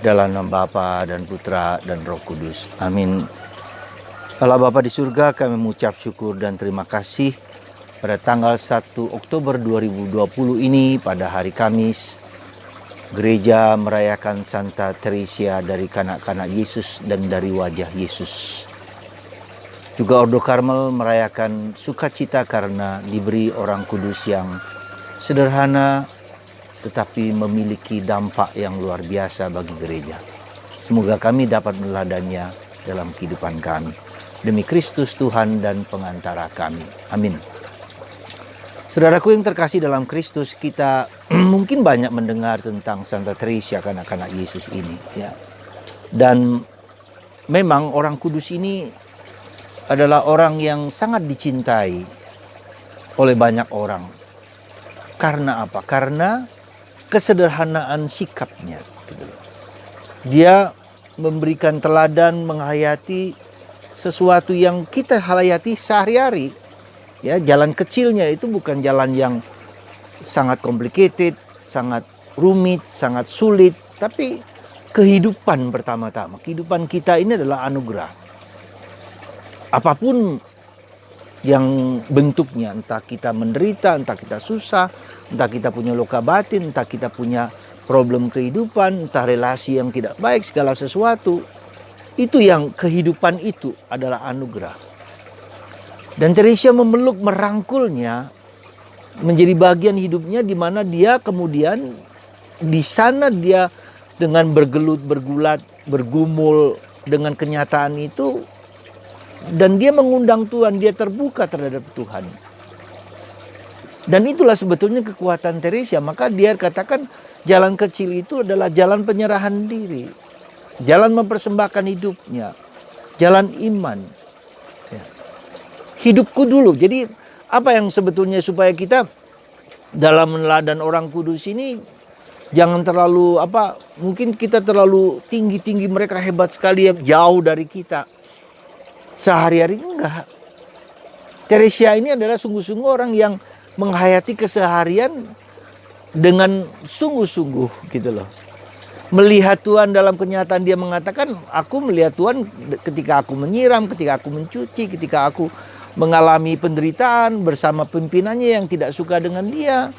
Dalam nama Bapa dan Putra dan Roh Kudus. Amin. Allah Bapa di surga, kami mengucap syukur dan terima kasih pada tanggal 1 Oktober 2020 ini, pada hari Kamis, gereja merayakan Santa Teresia dari kanak-kanak Yesus dan dari wajah Yesus. Juga Ordo Karmel merayakan sukacita karena diberi orang kudus yang sederhana tetapi memiliki dampak yang luar biasa bagi gereja. Semoga kami dapat meneladaninya dalam kehidupan kami. Demi Kristus Tuhan dan pengantara kami. Amin. Saudaraku yang terkasih dalam Kristus, kita mungkin banyak mendengar tentang Santa Teresia, kanak-kanak Yesus ini, ya. Dan memang orang kudus ini adalah orang yang sangat dicintai oleh banyak orang. Karena apa? Karena kesederhanaan sikapnya. Dia memberikan teladan, menghayati sesuatu yang kita hayati sehari-hari. Ya, jalan kecilnya itu bukan jalan yang sangat complicated, sangat rumit, sangat sulit, tapi kehidupan pertama-tama. Kehidupan kita ini adalah anugerah. Apapun yang bentuknya, entah kita menderita, entah kita susah, entah kita punya luka batin, entah kita punya problem kehidupan, entah relasi yang tidak baik, segala sesuatu. Itu yang kehidupan itu adalah anugerah. Dan Teresia memeluk, merangkulnya menjadi bagian hidupnya, di mana dia kemudian di sana dia dengan bergelut, bergulat, bergumul dengan kenyataan itu. Dan dia mengundang Tuhan, dia terbuka terhadap Tuhan. Dan itulah sebetulnya kekuatan Teresia. Maka dia katakan jalan kecil itu adalah jalan penyerahan diri. Jalan mempersembahkan hidupnya. Jalan iman. Ya. Hidupku dulu. Jadi apa yang sebetulnya supaya kita dalam meneladani orang kudus ini jangan terlalu mungkin kita terlalu tinggi-tinggi, mereka hebat sekali, jauh dari kita. Sehari-hari enggak. Teresia ini adalah sungguh-sungguh orang yang menghayati keseharian dengan sungguh-sungguh gitu loh. Melihat Tuhan dalam kenyataan, dia mengatakan, aku melihat Tuhan ketika aku menyiram, ketika aku mencuci, ketika aku mengalami penderitaan bersama pimpinannya yang tidak suka dengan dia.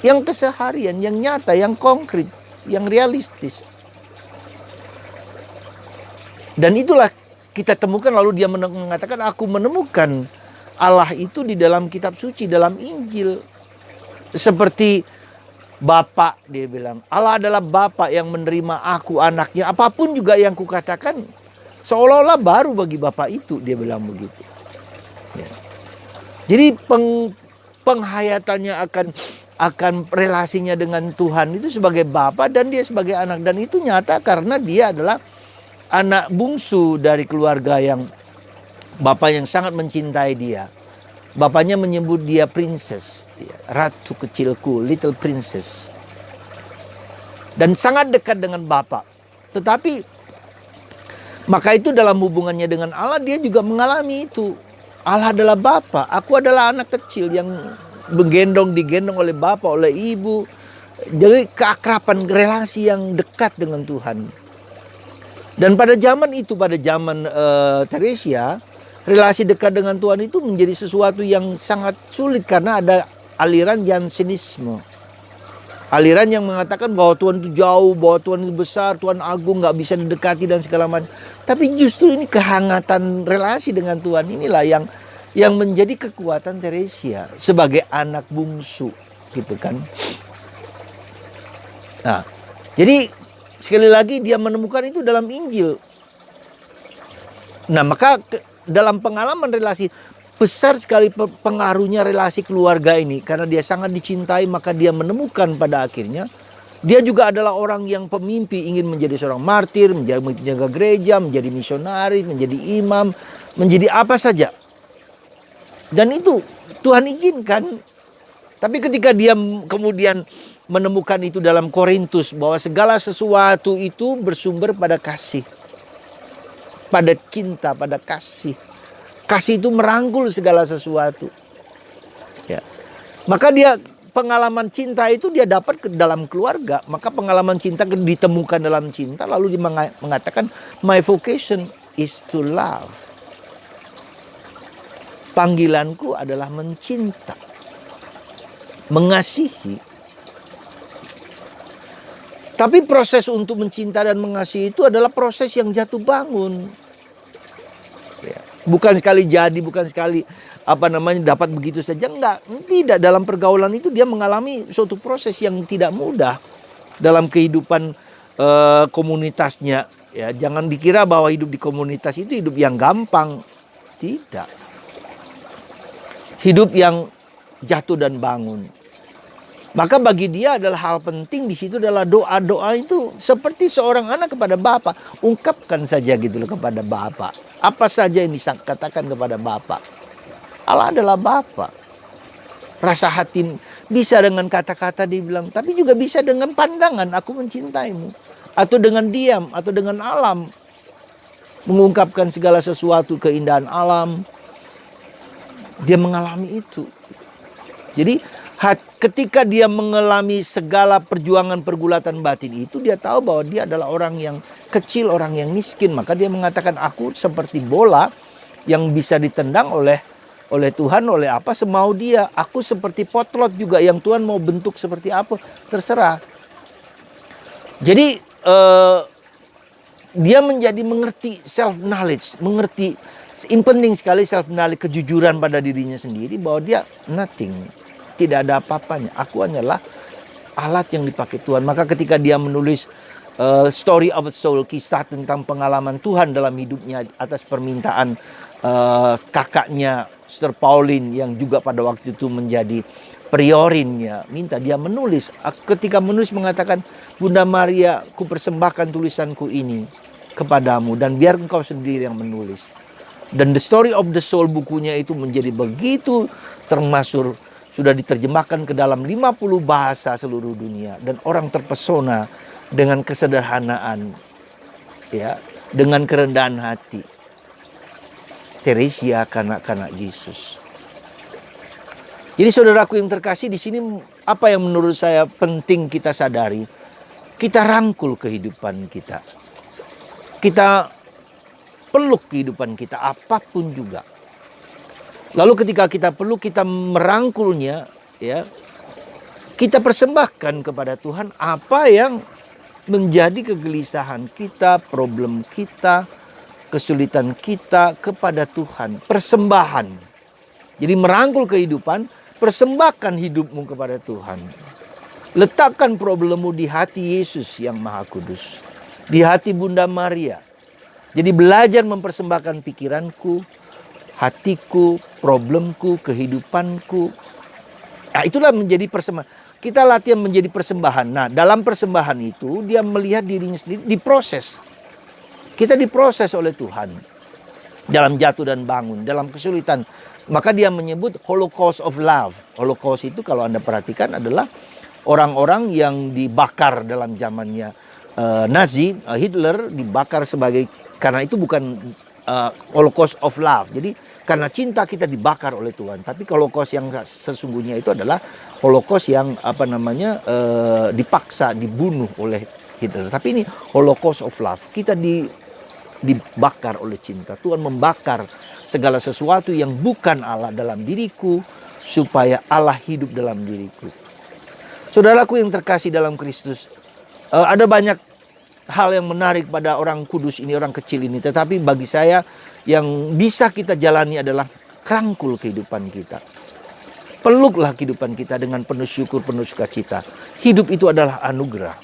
Yang keseharian, yang nyata, yang konkret, yang realistis. Dan itulah kita temukan, lalu dia mengatakan, aku menemukan Allah itu di dalam kitab suci, dalam Injil. Seperti Bapak, dia bilang. Allah adalah Bapak yang menerima aku, anaknya. Apapun juga yang kukatakan, seolah-olah baru bagi Bapak itu, dia bilang begitu. Ya. Jadi penghayatannya akan relasinya dengan Tuhan itu sebagai Bapa dan dia sebagai anak. Dan itu nyata karena dia adalah anak bungsu dari keluarga yang bapak yang sangat mencintai dia. Bapaknya menyebut dia princess, ratu kecilku, little princess. Dan sangat dekat dengan bapak. Tetapi maka itu dalam hubungannya dengan Allah dia juga mengalami itu. Allah adalah Bapa, aku adalah anak kecil yang digendong oleh bapak, oleh ibu. Jadi keakraban, relasi yang dekat dengan Tuhan. Dan pada zaman itu, pada zaman Teresia, relasi dekat dengan Tuhan itu menjadi sesuatu yang sangat sulit karena ada aliran Jansenisme. Aliran yang mengatakan bahwa Tuhan itu jauh, bahwa Tuhan itu besar, Tuhan agung, gak bisa didekati dan segala macam. Tapi justru ini kehangatan relasi dengan Tuhan inilah yang menjadi kekuatan Teresia sebagai anak bungsu, gitu kan. Nah, jadi sekali lagi dia menemukan itu dalam Injil. Nah, maka dalam pengalaman relasi besar sekali pengaruhnya relasi keluarga ini. Karena dia sangat dicintai, maka dia menemukan pada akhirnya. Dia juga adalah orang yang pemimpi, ingin menjadi seorang martir, menjadi menjaga gereja, menjadi misionaris, menjadi imam, menjadi apa saja. Dan itu Tuhan izinkan. Tapi ketika dia kemudian menemukan itu dalam Korintus, bahwa segala sesuatu itu bersumber pada kasih. Pada cinta, pada kasih. Kasih itu merangkul segala sesuatu. Ya. Maka dia pengalaman cinta itu dia dapat ke dalam keluarga. Maka pengalaman cinta ditemukan dalam cinta. Lalu dia mengatakan, my vocation is to love. Panggilanku adalah mencinta, mengasihi. Tapi proses untuk mencinta dan mengasihi itu adalah proses yang jatuh bangun. Ya. Bukan sekali jadi, bukan sekali dapat begitu saja. Enggak, tidak. Dalam pergaulan itu dia mengalami suatu proses yang tidak mudah dalam kehidupan komunitasnya. Ya, jangan dikira bahwa hidup di komunitas itu hidup yang gampang. Tidak. Hidup yang jatuh dan bangun. Maka bagi dia adalah hal penting di situ adalah doa-doa itu seperti seorang anak kepada Bapa. Ungkapkan saja gitu loh kepada Bapa. Apa saja yang dikatakan kepada Bapa. Allah adalah Bapa. Rasa hati bisa dengan kata-kata dibilang, tapi juga bisa dengan pandangan, aku mencintaimu. Atau dengan diam, atau dengan alam. Mengungkapkan segala sesuatu, keindahan alam. Dia mengalami itu. Jadi ketika dia mengalami segala perjuangan pergulatan batin itu, dia tahu bahwa dia adalah orang yang kecil, orang yang miskin. Maka dia mengatakan, aku seperti bola yang bisa ditendang oleh Tuhan, oleh apa semau dia. Aku seperti potlot juga yang Tuhan mau bentuk seperti apa, terserah. Jadi dia menjadi mengerti self knowledge, mengerti penting sekali self knowledge, kejujuran pada dirinya sendiri bahwa dia nothing. Tidak ada apa-apanya. Aku hanyalah alat yang dipakai Tuhan. Maka ketika dia menulis Story of a Soul, kisah tentang pengalaman Tuhan dalam hidupnya atas permintaan kakaknya Sister Pauline yang juga pada waktu itu menjadi priorinnya, minta dia menulis. Ketika menulis mengatakan, Bunda Maria, ku persembahkan tulisanku ini kepadamu dan biar engkau sendiri yang menulis. Dan The Story of the Soul bukunya itu menjadi begitu termasyhur, sudah diterjemahkan ke dalam 50 bahasa seluruh dunia. Dan orang terpesona dengan kesederhanaan, ya, dengan kerendahan hati. Teresia, kanak-kanak Yesus. Jadi saudaraku yang terkasih, di sini apa yang menurut saya penting kita sadari. Kita rangkul kehidupan kita. Kita peluk kehidupan kita, apapun juga. Lalu ketika kita peluk, kita merangkulnya, ya, kita persembahkan kepada Tuhan apa yang menjadi kegelisahan kita, problem kita, kesulitan kita kepada Tuhan. Persembahan. Jadi merangkul kehidupan, persembahkan hidupmu kepada Tuhan. Letakkan problemmu di hati Yesus yang Maha Kudus. Di hati Bunda Maria. Jadi belajar mempersembahkan pikiranku, hatiku, problemku, kehidupanku. Nah, itulah menjadi persembahan. Kita latihan menjadi persembahan. Nah, dalam persembahan itu dia melihat dirinya sendiri diproses. Kita diproses oleh Tuhan. Dalam jatuh dan bangun, dalam kesulitan. Maka dia menyebut Holocaust of Love. Holocaust itu kalau Anda perhatikan adalah orang-orang yang dibakar dalam zamannya Nazi, Hitler dibakar sebagai, karena itu bukan Holocaust of Love. Jadi karena cinta kita dibakar oleh Tuhan. Tapi Holocaust yang sesungguhnya itu adalah Holocaust yang dipaksa, dibunuh oleh Hitler. Tapi ini Holocaust of Love. Kita dibakar oleh cinta. Tuhan membakar segala sesuatu yang bukan Allah dalam diriku, supaya Allah hidup dalam diriku. Saudaraku yang terkasih dalam Kristus, ada banyak hal yang menarik pada orang kudus ini, orang kecil ini. Tetapi bagi saya yang bisa kita jalani adalah rangkul kehidupan kita. Peluklah kehidupan kita dengan penuh syukur, penuh sukacita. Hidup itu adalah anugerah.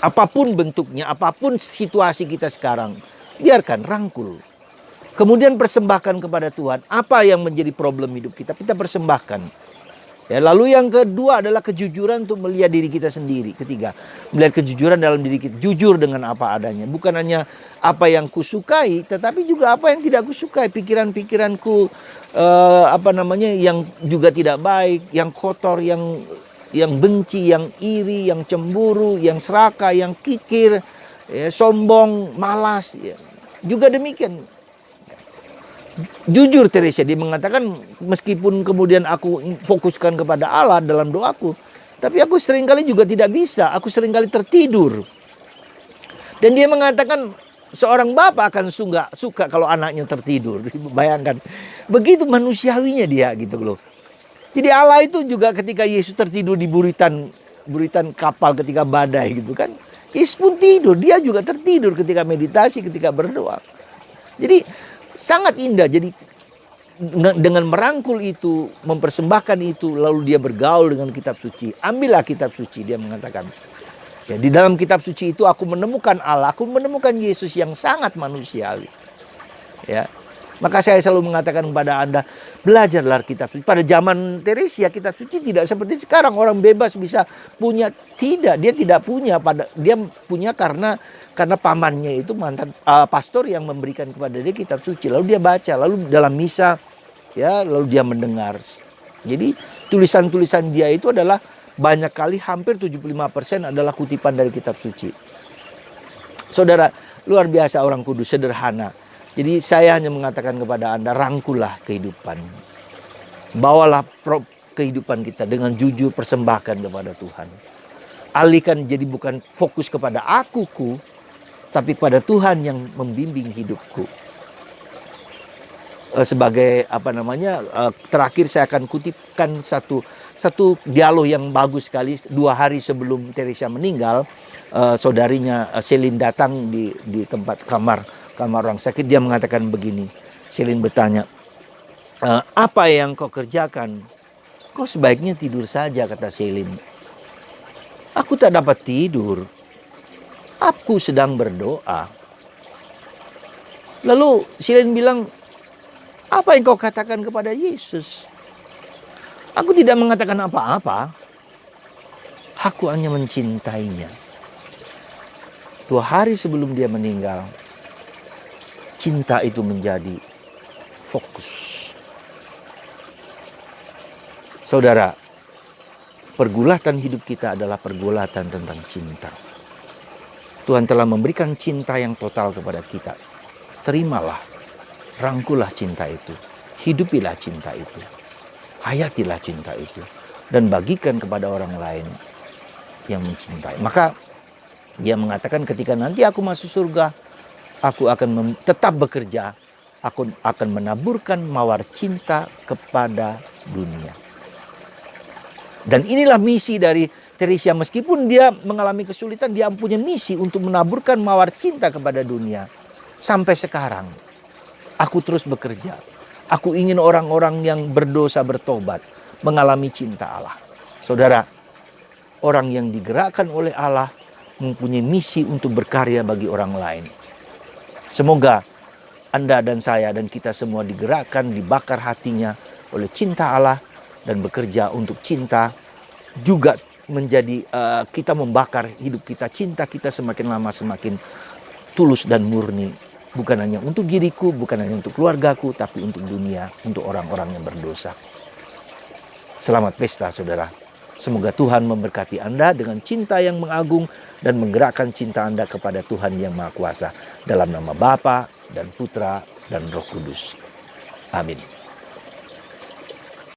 Apapun bentuknya, apapun situasi kita sekarang, biarkan rangkul. Kemudian persembahkan kepada Tuhan. Apa yang menjadi problem hidup kita, kita persembahkan. Ya, lalu yang kedua adalah kejujuran untuk melihat diri kita sendiri. Ketiga, melihat kejujuran dalam diri kita. Jujur dengan apa adanya. Bukan hanya apa yang kusukai, tetapi juga apa yang tidak kusukai. Pikiran-pikiranku yang juga tidak baik, yang kotor, yang benci, yang iri, yang cemburu, yang serakah, yang kikir, ya, sombong, malas. Ya. Juga demikian. Jujur Teresia, dia mengatakan meskipun kemudian aku fokuskan kepada Allah dalam doaku, tapi aku seringkali juga tidak bisa, aku seringkali tertidur. Dan dia mengatakan seorang bapak akan suka kalau anaknya tertidur. Bayangkan, begitu manusiawinya dia gitu loh. Jadi Allah itu juga ketika Yesus tertidur di buritan kapal ketika badai gitu kan. Yesus pun tidur, dia juga tertidur ketika meditasi, ketika berdoa. Jadi sangat indah. Jadi dengan merangkul itu, mempersembahkan itu, lalu dia bergaul dengan kitab suci. Ambillah kitab suci, dia mengatakan. Ya, di dalam kitab suci itu aku menemukan Allah, aku menemukan Yesus yang sangat manusiawi. Ya. Maka saya selalu mengatakan kepada Anda, belajarlah kitab suci. Pada zaman Teresia, kitab suci tidak seperti sekarang orang bebas bisa punya. Tidak, dia tidak punya. Dia punya karena pamannya itu mantan pastor yang memberikan kepada dia kitab suci. Lalu dia baca, lalu dalam misa, ya, lalu dia mendengar. Jadi tulisan-tulisan dia itu adalah banyak kali, hampir 75% adalah kutipan dari kitab suci. Saudara, luar biasa orang kudus, sederhana. Jadi saya hanya mengatakan kepada Anda, rangkulah kehidupan. Bawalah kehidupan kita dengan jujur, persembahkan kepada Tuhan. Alihkan jadi bukan fokus kepada akuku, tapi pada Tuhan yang membimbing hidupku. Sebagai terakhir saya akan kutipkan satu dialog yang bagus sekali. 2 hari sebelum Teresia meninggal, saudarinya Selin datang di tempat kamar orang sakit. Dia mengatakan begini. Selin bertanya, apa yang kau kerjakan? Kau sebaiknya tidur saja, kata Selin. Aku tak dapat tidur. Aku sedang berdoa. Lalu Selin bilang, apa yang kau katakan kepada Yesus? Aku tidak mengatakan apa-apa. Aku hanya mencintainya. 2 hari sebelum dia meninggal, cinta itu menjadi fokus. Saudara, pergulatan hidup kita adalah pergulatan tentang cinta. Tuhan telah memberikan cinta yang total kepada kita. Terimalah, rangkulah cinta itu. Hidupilah cinta itu. Hayatilah cinta itu. Dan bagikan kepada orang lain yang mencintai. Maka dia mengatakan ketika nanti aku masuk surga, aku akan tetap bekerja. Aku akan menaburkan mawar cinta kepada dunia. Dan inilah misi dari Teresia. Meskipun dia mengalami kesulitan, dia punya misi untuk menaburkan mawar cinta kepada dunia. Sampai sekarang, aku terus bekerja. Aku ingin orang-orang yang berdosa bertobat, mengalami cinta Allah. Saudara, orang yang digerakkan oleh Allah mempunyai misi untuk berkarya bagi orang lain. Semoga Anda dan saya dan kita semua digerakkan, dibakar hatinya oleh cinta Allah dan bekerja untuk cinta. Juga menjadi kita membakar hidup kita, cinta kita semakin lama semakin tulus dan murni. Bukan hanya untuk diriku, bukan hanya untuk keluargaku, tapi untuk dunia, untuk orang-orang yang berdosa. Selamat pesta, saudara. Semoga Tuhan memberkati Anda dengan cinta yang mengagung dan menggerakkan cinta Anda kepada Tuhan yang Maha Kuasa. Dalam nama Bapa dan Putra dan Roh Kudus. Amin.